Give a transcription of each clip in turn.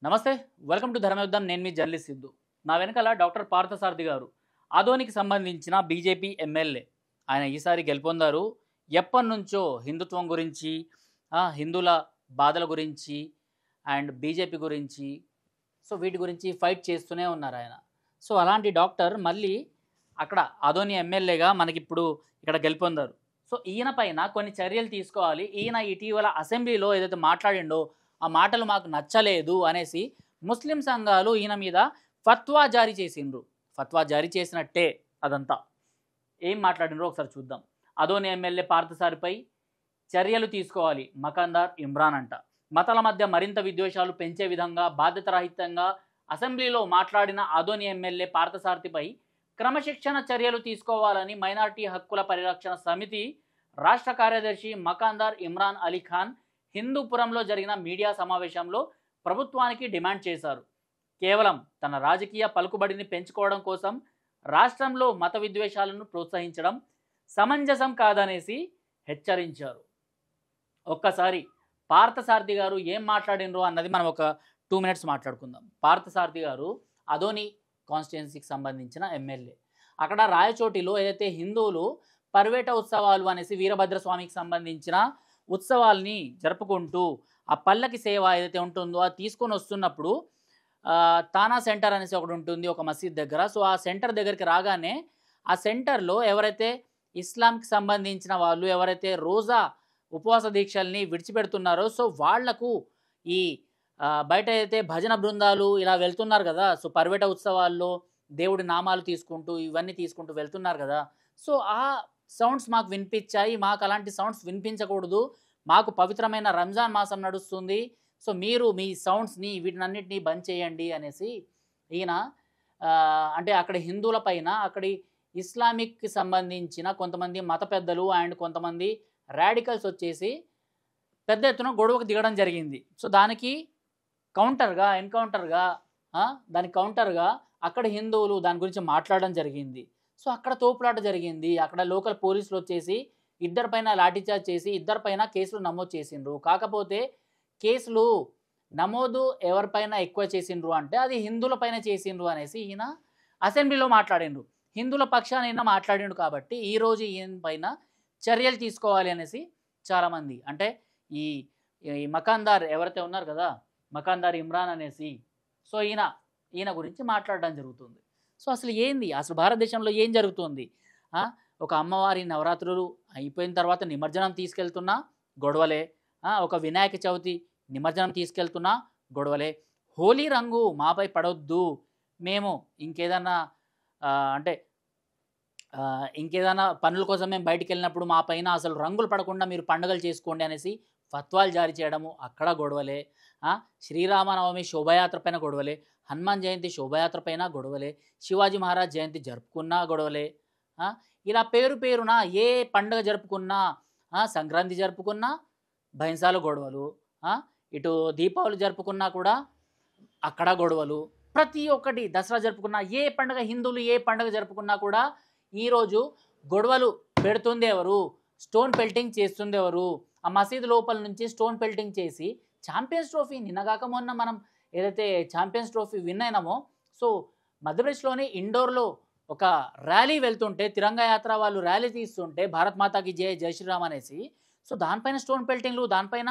నమస్తే, welcome to ధర్మయుద్ధం. నేను మీ journalist Siddhu. నా వెనకాల డాక్టర్ పార్థసారథి గారు, ఆదోనికి సంబంధించిన బీజేపీ ఎమ్మెల్యే. ఆయన ఈసారి గెలుపొందారు. ఎప్పటి నుంచో హిందుత్వం గురించి, హిందువుల బాధల గురించి అండ్ బీజేపీ గురించి, సో వీటి గురించి ఫైట్ చేస్తూనే ఉన్నారు ఆయన. సో అలాంటి డాక్టర్ మళ్ళీ అక్కడ ఆదోని ఎమ్మెల్యేగా మనకిప్పుడు ఇక్కడ గెలుపొందారు. సో ఈయన పైన కొన్ని చర్యలు తీసుకోవాలి. ఈయన ఇటీవల అసెంబ్లీలో ఏదైతే మాట్లాడిండో ఆ మాటలు మాకు నచ్చలేదు అనేసి ముస్లిం సంఘాలు ఈయన మీద ఫత్వా జారీ చేసిండ్రు. ఫత్వా జారీ చేసినట్టే అదంతా. ఏం మాట్లాడినరో ఒకసారి చూద్దాం. ఆదోని ఎమ్మెల్యే పార్థసారథిపై చర్యలు తీసుకోవాలి మకాందార్ ఇమ్రాన్ అంట. మతాల మధ్య మరింత విద్వేషాలు పెంచే విధంగా బాధ్యతారహితంగా అసెంబ్లీలో మాట్లాడిన ఆదోని ఎమ్మెల్యే పార్థసారథిపై క్రమశిక్షణ చర్యలు తీసుకోవాలని మైనారిటీ హక్కుల పరిరక్షణ సమితి రాష్ట్ర కార్యదర్శి మకాందార్ ఇమ్రాన్ అలీ ఖాన్ హిందూపురంలో జరిగిన మీడియా సమావేశంలో ప్రభుత్వానికి డిమాండ్ చేశారు. కేవలం తన రాజకీయ పలుకుబడిని పెంచుకోవడం కోసం రాష్ట్రంలో మత విద్వేషాలను ప్రోత్సహించడం సమంజసం కాదనేసి హెచ్చరించారు. ఒక్కసారి పార్థసారథి గారు ఏం మాట్లాడినరు అన్నది మనం ఒక 2 minutes మాట్లాడుకుందాం. పార్థసారథి గారు ఆదోని కాన్స్టిట్యున్సీకి సంబంధించిన ఎమ్మెల్యే. అక్కడ రాయచోటిలో ఏదైతే హిందువులు పర్వేట ఉత్సవాలు అనేసి వీరభద్రస్వామికి సంబంధించిన ఉత్సవాల్ని జరుపుకుంటూ ఆ పల్లకి సేవ ఏదైతే ఉంటుందో అది తీసుకొని వస్తున్నప్పుడు తానా సెంటర్ అనేసి ఒకటి ఉంటుంది ఒక మసీద్ దగ్గర. సో ఆ సెంటర్ దగ్గరికి రాగానే ఆ సెంటర్లో ఎవరైతే ఇస్లాంకి సంబంధించిన వాళ్ళు ఎవరైతే రోజా ఉపవాస దీక్షల్ని విడిచిపెడుతున్నారో సో వాళ్లకు ఈ బయట అయితే భజన బృందాలు ఇలా వెళ్తున్నారు కదా. సో పర్వేట ఉత్సవాల్లో దేవుడి నామాలు తీసుకుంటూ ఇవన్నీ తీసుకుంటూ వెళ్తున్నారు కదా. సో ఆ సౌండ్స్ మాకు వినిపించాయి, మాకు అలాంటి సౌండ్స్ వినిపించకూడదు, మాకు పవిత్రమైన రంజాన్ మాసం నడుస్తుంది, సో మీరు మీ సౌండ్స్ని వీటినన్నిటినీ బంద్ చేయండి అనేసి ఈయన అంటే అక్కడ హిందువుల పైన అక్కడి ఇస్లామిక్కి సంబంధించిన కొంతమంది మత పెద్దలు అండ్ కొంతమంది రాడికల్స్ వచ్చేసి పెద్ద ఎత్తున గొడవకు దిగడం జరిగింది. సో దానికి కౌంటర్గా అక్కడ హిందువులు దాని గురించి మాట్లాడడం జరిగింది. సో అక్కడ తోపులాట జరిగింది. అక్కడ లోకల్ పోలీసులు వచ్చేసి ఇద్దరిపైన లాఠీచార్జ్ చేసి ఇద్దరిపైన కేసులు నమోదు చేసిండ్రు. కాకపోతే కేసులు నమోదు ఎవరిపైన ఎక్కువ చేసిండ్రు అంటే అది హిందువుల పైన చేసిండ్రు అనేసి ఈయన అసెంబ్లీలో మాట్లాడిండ్రు. హిందువుల పక్షాన ఈయన మాట్లాడిండు కాబట్టి ఈరోజు ఈయన పైన చర్యలు తీసుకోవాలి అనేసి చాలామంది అంటే ఈ మకాందార్ ఎవరైతే ఉన్నారు కదా మకాందార్ ఇమ్రాన్ అనేసి సో ఈయన గురించి మాట్లాడడం జరుగుతుంది. సో అసలు ఏంది, అసలు భారతదేశంలో ఏం జరుగుతుంది? ఒక అమ్మవారి నవరాత్రులు అయిపోయిన తర్వాత నిమజ్జనం తీసుకెళ్తున్నా గొడవలే, ఒక వినాయక చవితి నిమజ్జనం తీసుకెళ్తున్నా గొడవలే, హోలీ రంగు మాపై పడొద్దు, మేము ఇంకేదన్నా పనుల కోసం మేము బయటికి వెళ్ళినప్పుడు మా పైన అసలు రంగులు పడకుండా మీరు పండుగలు చేసుకోండి అనేసి ఫత్వాలు జారీ చేయడము అక్కడ గొడవలే, శ్రీరామనవమి శోభయాత్ర పైన గొడవలే, హనుమాన్ జయంతి శోభయాత్ర పైన గొడవలే, శివాజీ మహారాజ్ జయంతి జరుపుకున్నా గొడవలే, ఇలా పేరున ఏ పండుగ జరుపుకున్నా, సంక్రాంతి జరుపుకున్నా భైంసాల గొడవలు, ఇటు దీపావళి జరుపుకున్నా కూడా అక్కడ గొడవలు, ప్రతి ఒక్కటి దసరా జరుపుకున్నా ఏ పండుగ హిందువులు ఏ పండుగ జరుపుకున్నా కూడా ఈరోజు గొడవలు పెడుతుంది ఎవరు, స్టోన్ పెల్టింగ్ చేస్తుంది ఎవరు, ఆ మసీదు లోపల నుంచి స్టోన్ పెల్టింగ్ చేసి ఛాంపియన్స్ ట్రోఫీ నిన్నగాక మొన్న మనం ఏదైతే ఛాంపియన్స్ ట్రోఫీ విన్ అయినామో సో మధ్యప్రదేశ్లోని ఇండోర్లో ఒక ర్యాలీ వెళ్తుంటే తిరంగా యాత్ర వాళ్ళు ర్యాలీ తీస్తుంటే భారత్ మాతాకి జై జై శ్రీరామ్ అనేసి సో దానిపైన స్టోన్ పెల్టింగ్లు, దానిపైన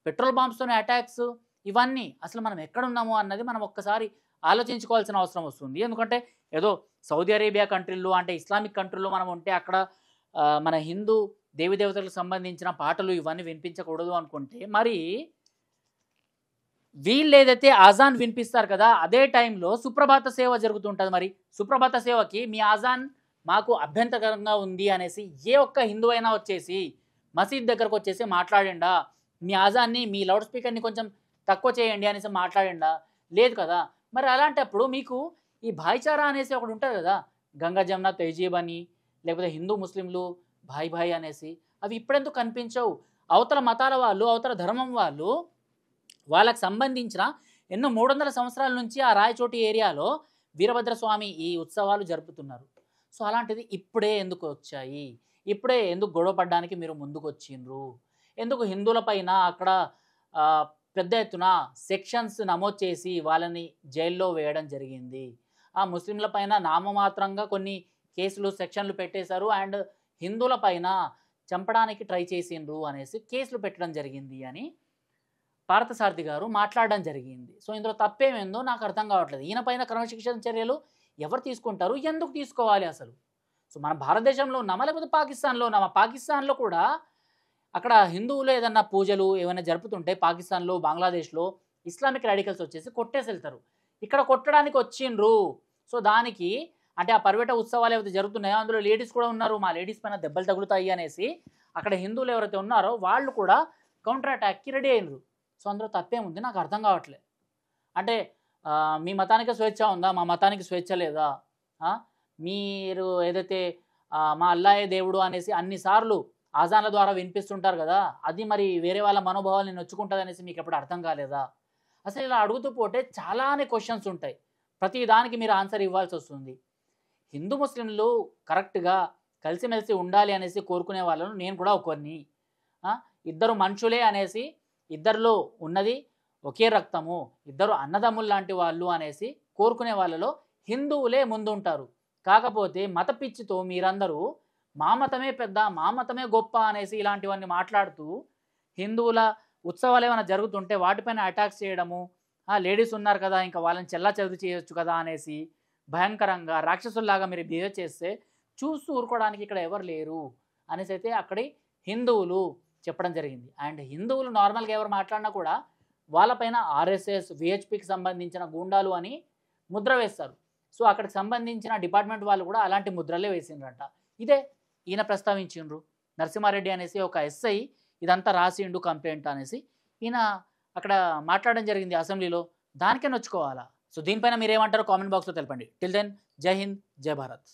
పెట్రోల్ బాంబ్స్తోనే అటాక్స్, ఇవన్నీ అసలు మనం ఎక్కడున్నాము అన్నది మనం ఒక్కసారి ఆలోచించుకోవాల్సిన అవసరం వస్తుంది. ఎందుకంటే ఏదో సౌదీ అరేబియా కంట్రీల్లో అంటే ఇస్లామిక్ కంట్రీల్లో మనం ఉంటే అక్కడ మన హిందూ దేవతలకు సంబంధించిన పాటలు ఇవన్నీ వినిపించకూడదు అనుకుంటే మరి వీళ్ళు ఏదైతే ఆజాన్ వినిపిస్తారు కదా అదే టైంలో సుప్రభాత సేవ జరుగుతుంటుంది. మరి సుప్రభాత సేవకి మీ ఆజాన్ మాకు అభ్యంతరకరంగా ఉంది అనేసి ఏ ఒక్క హిందూ అయినా వచ్చేసి మసీద్ దగ్గరకు వచ్చేసి మాట్లాడిండా, మీ ఆజాన్ని మీ లౌడ్ స్పీకర్ని కొంచెం తక్కువ చేయండి అనేసి మాట్లాడిండా? లేదు కదా. మరి అలాంటప్పుడు మీకు ఈ భాయిచారా అనేసి ఒకటి ఉంటుంది కదా, గంగా జమున తెహజీబ్ అని లేకపోతే హిందూ ముస్లింలు భాయ్ అనేసి, అవి ఇప్పుడెందుకు కనిపించవు? అవతల మతాల వాళ్ళు అవతల ధర్మం వాళ్ళు వాళ్ళకి సంబంధించిన ఎన్నో 300 సంవత్సరాల నుంచి ఆ రాయచోటి ఏరియాలో వీరభద్రస్వామి ఈ ఉత్సవాలు జరుపుతున్నారు. సో అలాంటిది ఇప్పుడే ఎందుకు వచ్చాయి? ఇప్పుడే ఎందుకు గొడవ పడడానికి మీరు ముందుకు వచ్చిండ్రు? ఎందుకు హిందువుల పైన అక్కడ పెద్ద ఎత్తున సెక్షన్స్ నమోదు చేసి వాళ్ళని జైల్లో వేయడం జరిగింది. ఆ ముస్లింల పైన నామమాత్రంగా కొన్ని కేసులు సెక్షన్లు పెట్టేశారు. అండ్ హిందువుల పైన చంపడానికి ట్రై చేసిండ్రు అనేసి కేసులు పెట్టడం జరిగింది అని పార్థసారథి గారు మాట్లాడడం జరిగింది. సో ఇందులో తప్పేమేందో నాకు అర్థం కావట్లేదు. ఈయన పైన క్రమశిక్షణ చర్యలు ఎవరు తీసుకుంటారు, ఎందుకు తీసుకోవాలి అసలు? సో మన భారతదేశంలో ఉన్నామా లేకపోతే పాకిస్తాన్లో ఉన్నామా? పాకిస్తాన్లో కూడా అక్కడ హిందువులు ఏదన్నా పూజలు ఏమైనా జరుపుతుంటే పాకిస్తాన్లో, బంగ్లాదేశ్లో ఇస్లామిక్ రాడికల్స్ వచ్చేసి కొట్టేసి వెళ్తారు. ఇక్కడ కొట్టడానికి వచ్చిండ్రు. సో దానికి అంటే ఆ పర్వట ఉత్సవాలు ఏవైతే జరుగుతున్నాయో అందులో లేడీస్ కూడా ఉన్నారు. మా లేడీస్ పైన దెబ్బలు తగులుతాయి అనేసి అక్కడ హిందువులు ఎవరైతే ఉన్నారో వాళ్ళు కూడా కౌంటర్ అటాక్కి రెడీ అయినరు. సో అందులో తప్పేముంది నాకు అర్థం కావట్లేదు. అంటే మీ మతానికి స్వేచ్ఛ ఉందా, మా మతానికి స్వేచ్ఛ లేదా? మీరు ఏదైతే మా అల్లాయే దేవుడు అనేసి అన్నిసార్లు ఆజాన్ల ద్వారా వినిపిస్తుంటారు కదా, అది మరి వేరే వాళ్ళ మనోభావాల్ని నొచ్చుకుంటుంది అనేసి మీకు ఎప్పుడు అర్థం కాలేదా? అసలు ఇలా అడుగుతూ పోతే చాలానే క్వశ్చన్స్ ఉంటాయి. ప్రతి దానికి మీరు ఆన్సర్ ఇవ్వాల్సి వస్తుంది. హిందూ ముస్లింలు కరెక్ట్గా కలిసిమెలిసి ఉండాలి అనేసి కోరుకునే వాళ్ళను నేను కూడా ఒకరిని. ఇద్దరు మనుషులే అనేసి, ఇద్దరిలో ఉన్నది ఒకే రక్తము, ఇద్దరు అన్నదమ్ములు లాంటి వాళ్ళు అనేసి కోరుకునే వాళ్ళలో హిందువులే ముందుంటారు. కాకపోతే మత పిచ్చితో మీరందరూ మా మతమే పెద్ద, మా మతమే గొప్ప అనేసి ఇలాంటివన్నీ మాట్లాడుతూ హిందువుల ఉత్సవాలు ఏమైనా జరుగుతుంటే వాటిపైన అటాక్స్ చేయడము, లేడీస్ ఉన్నారు కదా ఇంకా వాళ్ళని చెల్లాచెదురు చేయొచ్చు కదా అనేసి భయంకరంగా రాక్షసుల్లాగా మీరు బిహేవ్ చేస్తే చూస్తూ ఊరుకోవడానికి ఇక్కడ ఎవరు లేరు అనేసి అయితే అక్కడి హిందువులు చెప్పడం జరిగింది. అండ్ హిందువులు నార్మల్గా ఎవరు మాట్లాడినా కూడా వాళ్ళపైన ఆర్ఎస్ఎస్, విహెచ్పికి సంబంధించిన గూండాలు అని ముద్ర వేస్తారు. సో అక్కడికి సంబంధించిన డిపార్ట్మెంట్ వాళ్ళు కూడా అలాంటి ముద్రలే వేసిండ్రంట. ఇదే ఈయన ప్రస్తావించిండ్రు. నరసింహారెడ్డి అనేసి ఒక ఎస్ఐ ఇదంతా రాసిండు కంప్లైంట్ అనేసి ఈయన అక్కడ మాట్లాడడం జరిగింది అసెంబ్లీలో. దానికే నొచ్చుకోవాలా? సో దీనిపైన మీరేమంటారో కామెంట్ బాక్స్లో తెలపండి. టిల్ దెన్ జై హింద్, జై భారత్.